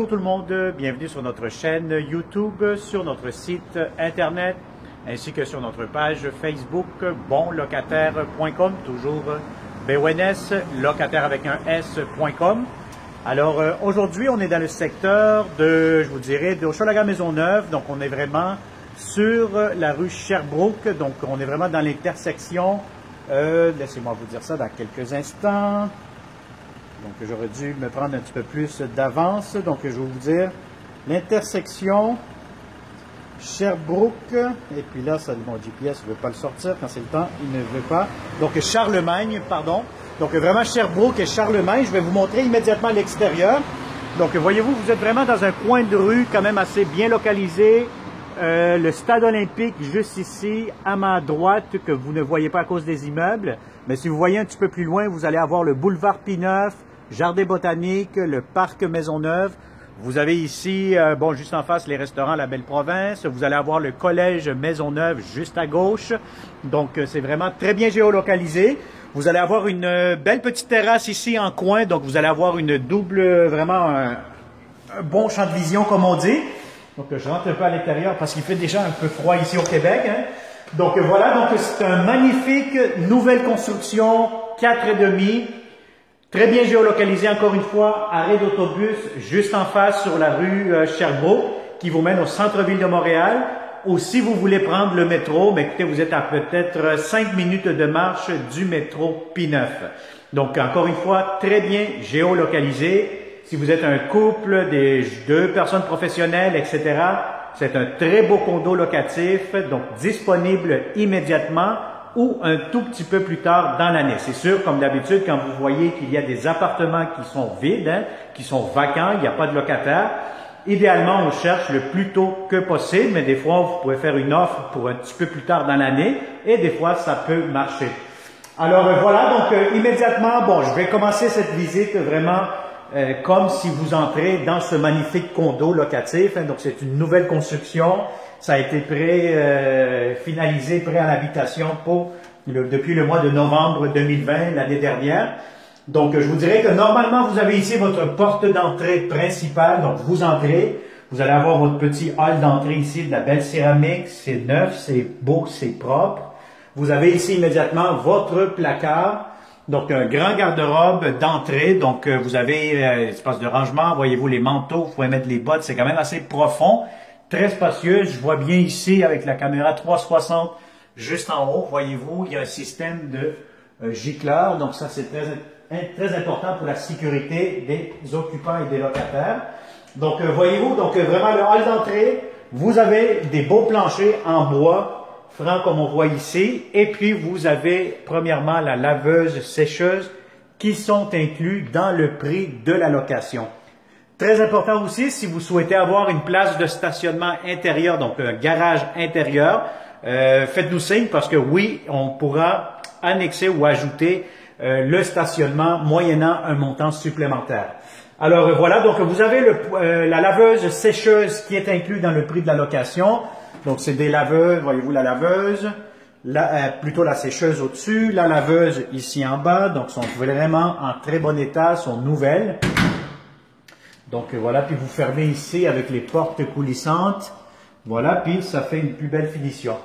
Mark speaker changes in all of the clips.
Speaker 1: bonjour tout le monde, bienvenue sur notre chaîne YouTube, sur notre site internet, ainsi que sur notre page Facebook bonlocataire.com, toujours BONS, locataire avec un S.com. Alors aujourd'hui, on est dans le secteur de, je vous dirais, de Hochelaga-Maisonneuve, donc on est vraiment sur la rue Sherbrooke, donc on est vraiment dans l'intersection, laissez-moi vous dire ça dans quelques instants. Donc, j'aurais dû me prendre un petit peu plus d'avance. Donc, je vais vous dire l'intersection Sherbrooke. Et puis là, ça, mon GPS ne veut pas le sortir. Quand c'est le temps, il ne veut pas. Donc, Charlemagne, pardon. Donc, vraiment Sherbrooke et Charlemagne. Je vais vous montrer immédiatement l'extérieur. Donc, voyez-vous, vous êtes vraiment dans un coin de rue quand même assez bien localisé. Le stade olympique juste ici, à ma droite, que vous ne voyez pas à cause des immeubles. Mais si vous voyez un petit peu plus loin, vous allez avoir le boulevard P9, Jardin botanique, le parc Maisonneuve. Vous avez ici, bon, juste en face, les restaurants La Belle Province. Vous allez avoir le collège Maisonneuve juste à gauche. Donc, c'est vraiment très bien géolocalisé. Vous allez avoir une belle petite terrasse ici en coin. Donc, vous allez avoir une double, vraiment un bon champ de vision, comme on dit. Donc, je rentre un peu à l'intérieur parce qu'il fait déjà un peu froid ici au Québec. Hein. Donc, voilà. Donc, c'est un magnifique nouvelle construction, 4,5. Très bien géolocalisé, encore une fois, arrêt d'autobus juste en face sur la rue Sherbrooke qui vous mène au centre-ville de Montréal. Ou si vous voulez prendre le métro, mais écoutez, vous êtes à peut-être 5 minutes de marche du métro P9. Donc, encore une fois, très bien géolocalisé. Si vous êtes un couple, des deux personnes professionnelles, etc., c'est un très beau condo locatif, donc disponible immédiatement ou un tout petit peu plus tard dans l'année. C'est sûr, comme d'habitude, quand vous voyez qu'il y a des appartements qui sont vides, hein, qui sont vacants, il n'y a pas de locataire, idéalement, on cherche le plus tôt que possible, mais des fois, vous pouvez faire une offre pour un petit peu plus tard dans l'année et des fois, ça peut marcher. Alors voilà, donc immédiatement, bon, je vais commencer cette visite vraiment comme si vous entrez dans ce magnifique condo locatif. Hein, donc, c'est une nouvelle construction. Ça a été finalisé, prêt à l'habitation depuis le mois de novembre 2020, l'année dernière. Donc, je vous dirais que normalement, vous avez ici votre porte d'entrée principale. Donc, vous entrez. Vous allez avoir votre petit hall d'entrée ici, de la belle céramique. C'est neuf, c'est beau, c'est propre. Vous avez ici immédiatement votre placard. Donc, un grand garde-robe d'entrée. Donc, vous avez espace de rangement. Voyez-vous les manteaux, vous pouvez mettre les bottes. C'est quand même assez profond, très spacieux. Je vois bien ici avec la caméra 360 juste en haut. Voyez-vous, il y a un système de gicleur. Donc, ça, c'est très important pour la sécurité des occupants et des locataires. Donc, voyez-vous, donc vraiment le hall d'entrée, vous avez des beaux planchers en bois, franc comme on voit ici, et puis vous avez premièrement la laveuse sécheuse qui sont inclus dans le prix de la location. Très important aussi, si vous souhaitez avoir une place de stationnement intérieur, donc un garage intérieur, faites-nous signe parce que oui, on pourra annexer ou ajouter le stationnement moyennant un montant supplémentaire. Alors voilà, donc vous avez la laveuse sécheuse qui est inclue dans le prix de la location. Donc, c'est des laveuses, voyez-vous la laveuse, plutôt la sécheuse au-dessus, la laveuse ici en bas, donc sont vraiment en très bon état, sont nouvelles. Donc, voilà, puis vous fermez ici avec les portes coulissantes, voilà, puis ça fait une plus belle finition.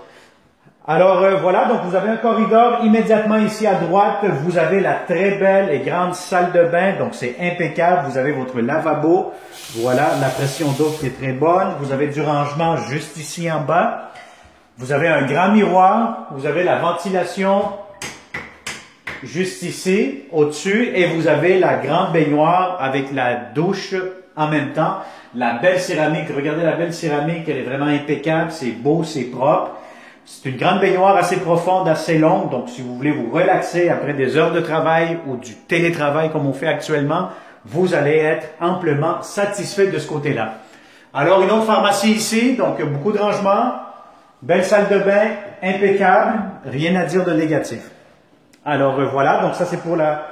Speaker 1: Alors, voilà, donc vous avez un corridor immédiatement ici à droite, vous avez la très belle et grande salle de bain, donc c'est impeccable, vous avez votre lavabo, voilà, la pression d'eau qui est très bonne, vous avez du rangement juste ici en bas, vous avez un grand miroir, vous avez la ventilation juste ici, au-dessus, et vous avez la grande baignoire avec la douche en même temps, la belle céramique, regardez la belle céramique, elle est vraiment impeccable, c'est beau, c'est propre. C'est une grande baignoire assez profonde, assez longue, donc si vous voulez vous relaxer après des heures de travail ou du télétravail comme on fait actuellement, vous allez être amplement satisfait de ce côté-là. Alors, une autre pharmacie ici, donc beaucoup de rangements, belle salle de bain, impeccable, rien à dire de négatif. Alors voilà, donc ça c'est pour la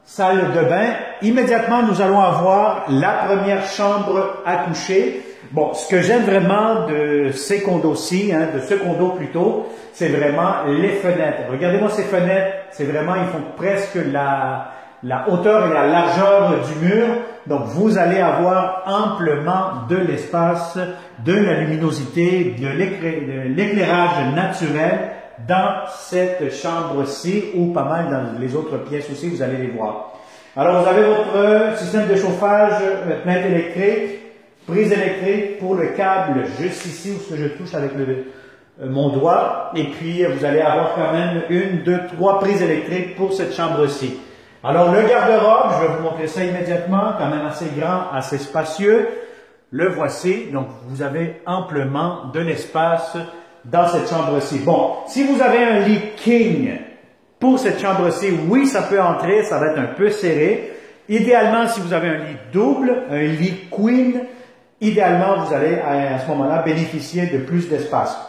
Speaker 1: salle de bain. Immédiatement, nous allons avoir la première chambre à coucher. Bon, ce que j'aime vraiment de ces condos-ci, hein, de ce condo plutôt, c'est vraiment les fenêtres. Regardez-moi ces fenêtres, c'est vraiment, ils font presque la hauteur et la largeur du mur. Donc, vous allez avoir amplement de l'espace, de la luminosité, de l'éclairage naturel dans cette chambre-ci ou pas mal dans les autres pièces aussi, vous allez les voir. Alors, vous avez votre système de chauffage, plainte électrique, prise électrique pour le câble juste ici où je touche avec mon doigt. Et puis, vous allez avoir quand même 1, 2, 3 prises électriques pour cette chambre-ci. Alors, le garde-robe, je vais vous montrer ça immédiatement, quand même assez grand, assez spacieux. Le voici. Donc, vous avez amplement de l'espace dans cette chambre-ci. Bon, si vous avez un lit king pour cette chambre-ci, oui, ça peut entrer, ça va être un peu serré. Idéalement, si vous avez un lit double, un lit queen, idéalement, vous allez à ce moment-là bénéficier de plus d'espace.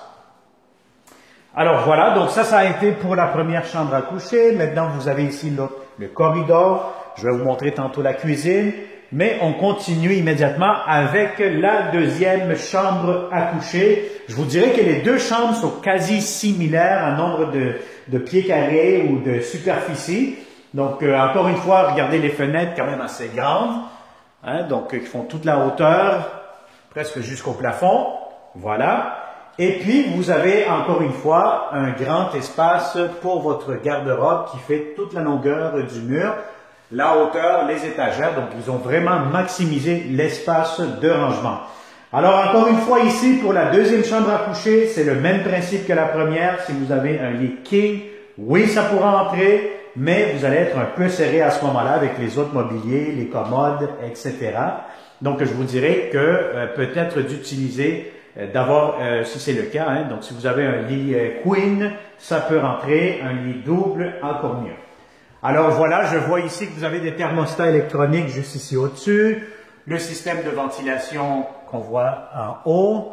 Speaker 1: Alors voilà, donc ça a été pour la première chambre à coucher. Maintenant, vous avez ici le corridor. Je vais vous montrer tantôt la cuisine. Mais on continue immédiatement avec la deuxième chambre à coucher. Je vous dirais que les deux chambres sont quasi similaires en nombre de pieds carrés ou de superficie. Donc, encore une fois, regardez les fenêtres quand même assez grandes. Hein, donc, qui font toute la hauteur, presque jusqu'au plafond. Voilà. Et puis, vous avez encore une fois un grand espace pour votre garde-robe qui fait toute la longueur du mur. La hauteur, les étagères, donc ils ont vraiment maximisé l'espace de rangement. Alors encore une fois ici, pour la deuxième chambre à coucher, c'est le même principe que la première. Si vous avez un lit king, oui ça pourra entrer, mais vous allez être un peu serré à ce moment-là avec les autres mobiliers, les commodes, etc. Donc je vous dirais que peut-être d'utiliser, d'avoir, si c'est le cas, hein, donc si vous avez un lit queen, ça peut rentrer, un lit double, encore mieux. Alors voilà, je vois ici que vous avez des thermostats électroniques juste ici au-dessus, le système de ventilation qu'on voit en haut.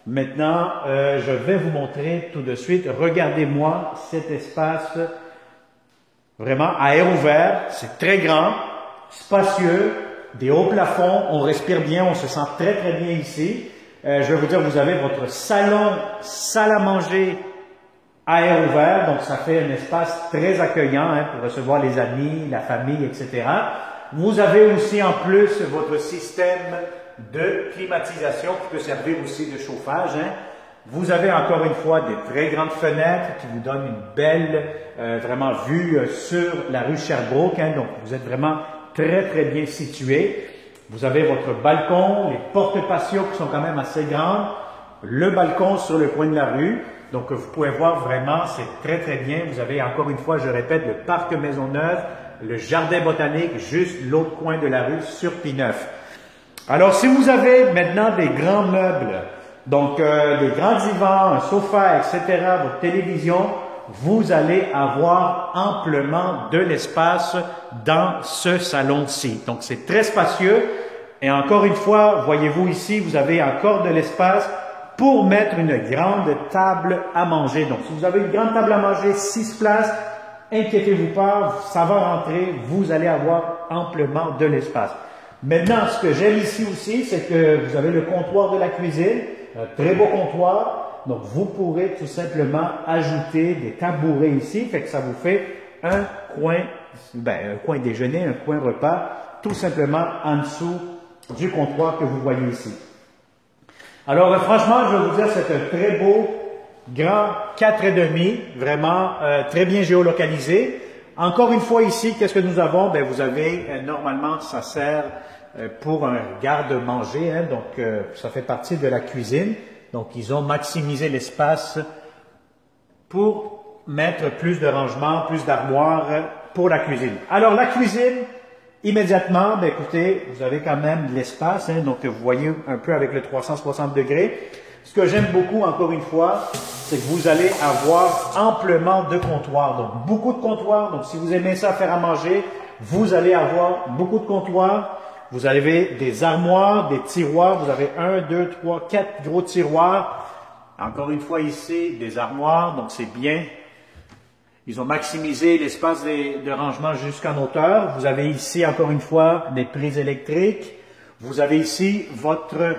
Speaker 1: Maintenant, je vais vous montrer tout de suite. Regardez-moi cet espace vraiment à air ouvert. C'est très grand, spacieux, des hauts plafonds. On respire bien, on se sent très très bien ici. Je vais vous dire, vous avez votre salon, salle à manger, à air ouvert, donc ça fait un espace très accueillant hein, pour recevoir les amis, la famille, etc. Vous avez aussi en plus votre système de climatisation qui peut servir aussi de chauffage. Hein. Vous avez encore une fois des très grandes fenêtres qui vous donnent une belle vraiment vue sur la rue Sherbrooke. Hein, donc vous êtes vraiment très très bien situé. Vous avez votre balcon, les portes patio qui sont quand même assez grandes, le balcon sur le coin de la rue. Donc, vous pouvez voir vraiment, c'est très, très bien. Vous avez encore une fois, je répète, le parc Maisonneuve, le jardin botanique, juste l'autre coin de la rue sur P9. Alors, si vous avez maintenant des grands meubles, donc des grands divans, un sofa, etc., votre télévision, vous allez avoir amplement de l'espace dans ce salon-ci. Donc, c'est très spacieux. Et encore une fois, voyez-vous ici, vous avez encore de l'espace pour mettre une grande table à manger. Donc, si vous avez une grande table à manger, 6 places, inquiétez-vous pas, ça va rentrer, vous allez avoir amplement de l'espace. Maintenant, ce que j'aime ici aussi, c'est que vous avez le comptoir de la cuisine, un très beau comptoir. Donc, vous pourrez tout simplement ajouter des tabourets ici, fait que ça vous fait un coin déjeuner, un coin repas, tout simplement en dessous du comptoir que vous voyez ici. Alors, franchement, je vais vous dire, c'est un très beau, grand 4,5, vraiment très bien géolocalisé. Encore une fois ici, qu'est-ce que nous avons? Ben, vous avez, normalement, ça sert pour un garde-manger, hein, donc ça fait partie de la cuisine. Donc, ils ont maximisé l'espace pour mettre plus de rangements, plus d'armoires pour la cuisine. Alors, la cuisine, immédiatement, ben écoutez, vous avez quand même de l'espace, hein, donc vous voyez un peu avec le 360 degrés. Ce que j'aime beaucoup, encore une fois, c'est que vous allez avoir amplement de comptoirs, donc beaucoup de comptoirs. Donc si vous aimez ça faire à manger, vous allez avoir beaucoup de comptoirs. Vous avez des armoires, des tiroirs, vous avez 1, 2, 3, 4 gros tiroirs. Encore une fois ici, des armoires, donc c'est bien. Ils ont maximisé l'espace de rangement jusqu'en hauteur. Vous avez ici, encore une fois, des prises électriques. Vous avez ici votre,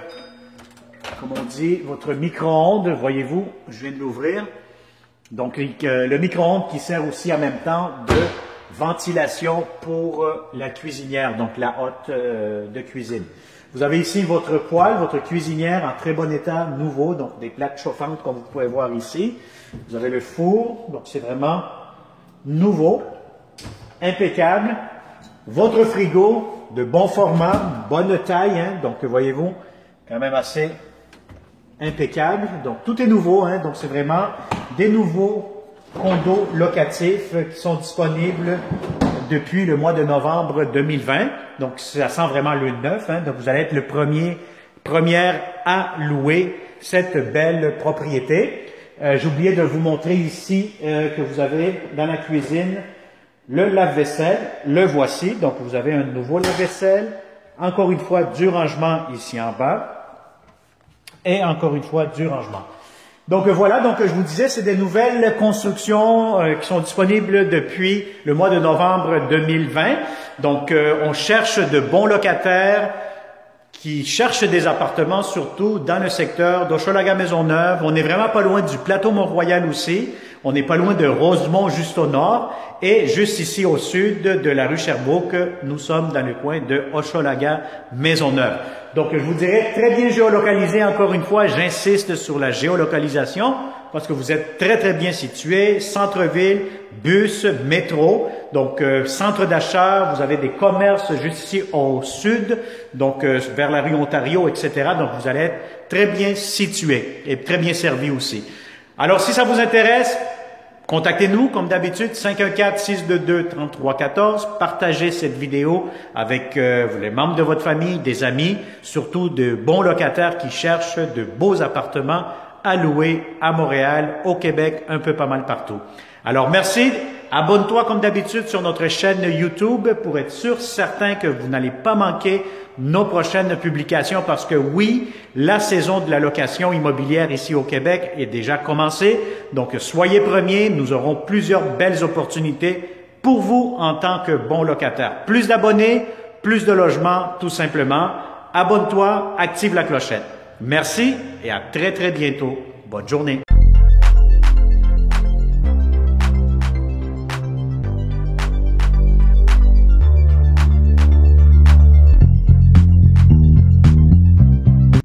Speaker 1: comme on dit, votre micro-ondes. Voyez-vous, je viens de l'ouvrir. Donc, le micro-ondes qui sert aussi en même temps de ventilation pour la cuisinière, donc la hotte de cuisine. Vous avez ici votre poêle, votre cuisinière en très bon état, nouveau, donc des plaques chauffantes comme vous pouvez voir ici. Vous avez le four, donc c'est vraiment nouveau, impeccable. Votre frigo de bon format, bonne taille, hein, donc voyez-vous, quand même assez impeccable. Donc tout est nouveau, hein, donc c'est vraiment des nouveaux condos locatifs qui sont disponibles depuis le mois de novembre 2020. Donc ça sent vraiment le neuf, hein, donc vous allez être le première à louer cette belle propriété. J'ai oublié de vous montrer ici que vous avez dans la cuisine le lave-vaisselle, le voici. Donc vous avez un nouveau lave-vaisselle, encore une fois du rangement ici en bas et encore une fois du rangement. Donc voilà, donc je vous disais, c'est des nouvelles constructions qui sont disponibles depuis le mois de novembre 2020. Donc on cherche de bons locataires qui cherchent des appartements, surtout dans le secteur d'Hochelaga-Maisonneuve. On n'est vraiment pas loin du plateau Mont-Royal aussi. On n'est pas loin de Rosemont, juste au nord. Et juste ici au sud de la rue Sherbrooke, nous sommes dans le coin de Hochelaga-Maisonneuve. Donc, je vous dirais très bien géolocalisé. Encore une fois, j'insiste sur la géolocalisation parce que vous êtes très, très bien situé. Centre-ville, bus, métro. Donc, centre d'achat, vous avez des commerces juste ici au sud, donc vers la rue Ontario, etc. Donc, vous allez être très bien situé et très bien servi aussi. Alors, si ça vous intéresse, contactez-nous, comme d'habitude, 514-622-3314. Partagez cette vidéo avec les membres de votre famille, des amis, surtout de bons locataires qui cherchent de beaux appartements à louer à Montréal, au Québec, un peu pas mal partout. Alors, merci. Abonne-toi, comme d'habitude, sur notre chaîne YouTube pour être sûr, certain que vous n'allez pas manquer nos prochaines publications parce que oui, la saison de la location immobilière ici au Québec est déjà commencée. Donc, soyez premiers. Nous aurons plusieurs belles opportunités pour vous en tant que bon locataire. Plus d'abonnés, plus de logements, tout simplement. Abonne-toi, active la clochette. Merci et à très, très bientôt. Bonne journée.